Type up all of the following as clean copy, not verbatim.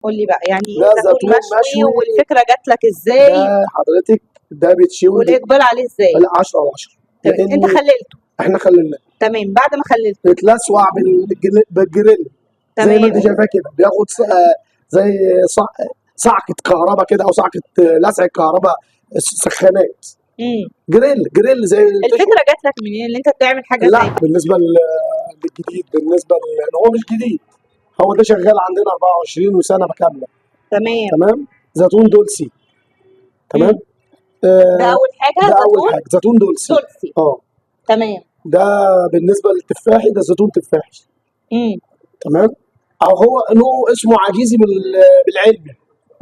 قُل لي بقى يعني ده زيتون زيتون مشوي مشوي. والفكرة جات لك إزاي ده حضرتك ده بيتشوي والإقبال عليه إزاي؟ لا 10 على 10 تمام، أنت لأن خلّلته، احنا خليناه تمام، بعد ما خلّلته بيتلسوع بالجريل زي ما انت تمام، شايفاه كده، بياخد زي صعقة كهرباء كده او صعقة لسع كهرباء سخانات. إمم، جريل زي الفكرة جات لك منين إن أنت تعمل حاجة زي لا كده؟ بالنسبة للجديد، بالنسبة هو مش جديد، هو ده شغال عندنا 24 سنة كاملة. تمام، تمام. زيتون دولسي. تمام. إمم، ده أول حاجة ده اول زيتون حاجه زيتون دولسي. دولسي، تمام، ده بالنسبه للتفاحي ده زيتون تفاحي. إمم، تمام. او هو نوع اسمه عجيزي بالعلم،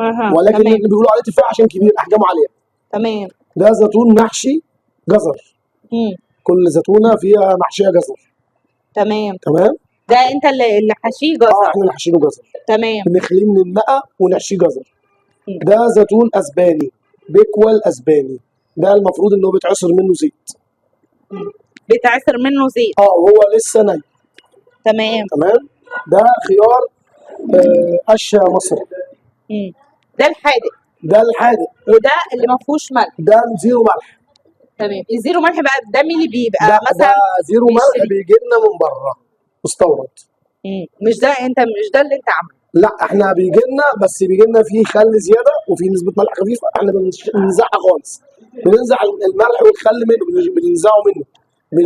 أها، ولكن تمام، اللي بيقولوا عليه تفاح عشان كبير احجامه عاليه. تمام، ده زيتون محشي جزر، إمم، كل زيتونه فيها محشيه جزر. تمام، تمام. ده أنت اللي حاشيه جزر، احنا اللي حاشينه جزر، تمام، بنخليه من النقع ونحشيه جزر. إمم، ده زيتون اسباني، بيكوال اسباني، ده المفروض انه بيتعصر منه زيت. إمم، بيتعصر منه زيت، وهو لسه ني. تمام، تمام. ده خيار قشه مصري. إمم، ده الحادق ده الحادق. وده اللي ما فيهوش ملح، ده زيرو ملح. تمام، الزيرو ملح بقى ده مين اللي بيبقى ده مثلًا زيرو ملح بيشتري؟ بيجي لنا من بره مستورد. مش ده اللي أنت عامله، لا احنا بيجي لنا، بس بيجي لنا فيه خل زياده وفيه نسبه ملح خفيفه، احنا بننزعها خالص، بننزع الملح والخل منه، بننزعه منه،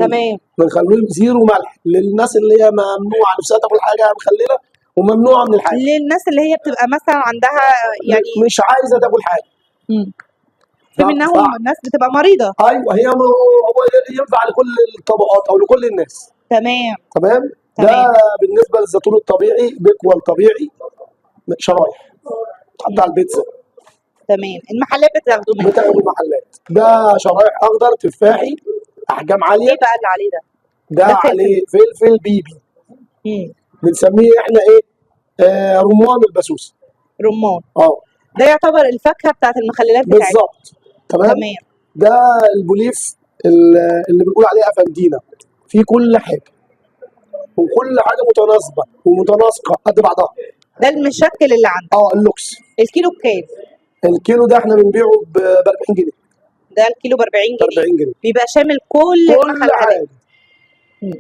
تمام، بنخليه زيرو ملح للناس اللي هي ممنوعه نفسها تاكل حاجه مخلله وممنوعه من الحاجه، للناس اللي هي بتبقى مثلًا عندها يعني مش عايزه تاكل حاجه. إمم، في ف- منهم ناس بتبقى مريضة، ايوه هو ينفع لكل الطبقات او لكل الناس. تمام، تمام. ده تمام، بالنسبه للزيتون الطبيعي بيكوال طبيعي شرايح تحط على إمم، البيتزا، تمام، المحلات بتاخده منه، بتاخده محلات. ده شرايح اخضر تفاحي احجام عاليه. إيه بقى اللي عليه ده؟ ده ده فلفل، عليه فلفل بيبي، إمم، بنسميه احنا ايه، رمان البسوس. رمان، اه ده يعتبر الفاكهة بتاعة المخللات بتاعتنا، بالظبط. تمام. تمام، ده البوليف اللي بنقول عليه افندينا، فيه كل حاجه وكل حاجه متناسبه ومتناسقه قد بعضها. ده المشكل اللي عندك، اللوكس. الكيلو بكام؟ الكيلو ده احنا بنبيعه ب 40 جنيه. ده الكيلو ب40 ب جنيه 40 جنيه بيبقى شامل كل كل المخللات، حاجه. إمم،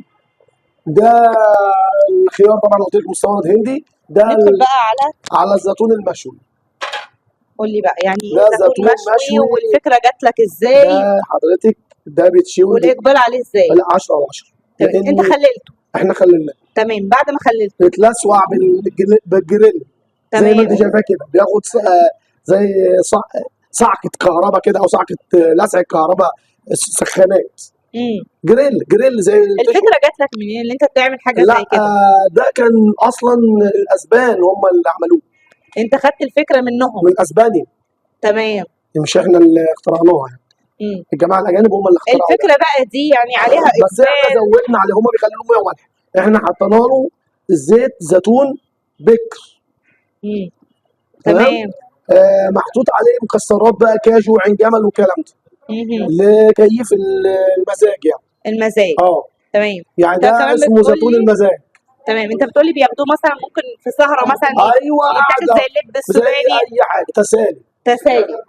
ده الخيار طبعا قلت لك مستورد هندي. ده ندخل بقى على الزيتون المشوي. قُل لي بقى يعني ده زيتون زيتون مشوي مشوي. والفكرة جات لك إزاي ده حضرتك ده بيتشوي والإقبال عليه إزاي؟ لا 10 على 10 تمام، أنت لان خلّلته، احنا خليناه تمام، بعد ما خلّلته، بيتلسوع بالجريل زي ما انت تمام، شايفاه كده، بياخد زي صعقة كهرباء كده او صعقة لسع كهرباء سخانات. إمم، جريل زي الفكرة جات لك منين إن أنت تعمل حاجة لا زي كده؟ ده كان اصلا الاسبان هم اللي عملوه، أنت خدت الفكرة منهم، من اسبانيا، تمام، مش احنا اللي اخترعناها يعني. إمم، الجماعه الاجانب هم اللي اخترعوا ده، الفكرة بقى دي يعني عليها بس احنا إقبال، زودنا عليه، هم بيخلوه 100 ملح، احنا حطينا له زيت زيتون بكر. إمم، تمام. تمام، محطوط عليه مكسرات بقى، كاجو وعين جمل والكلام ده، اهم، لكيف المزاج يعني. المزاج، اه تمام، يعني أنت ده كمان اسمه بتقول زيتون لي المزاج. تمام، أنت بتقول لي بياخدوه مثلًا ممكن في سهرة مثلًا ايوه يتاخد قاعده زي اللب زي السوداني، اي حاجه تسالي. تسالي.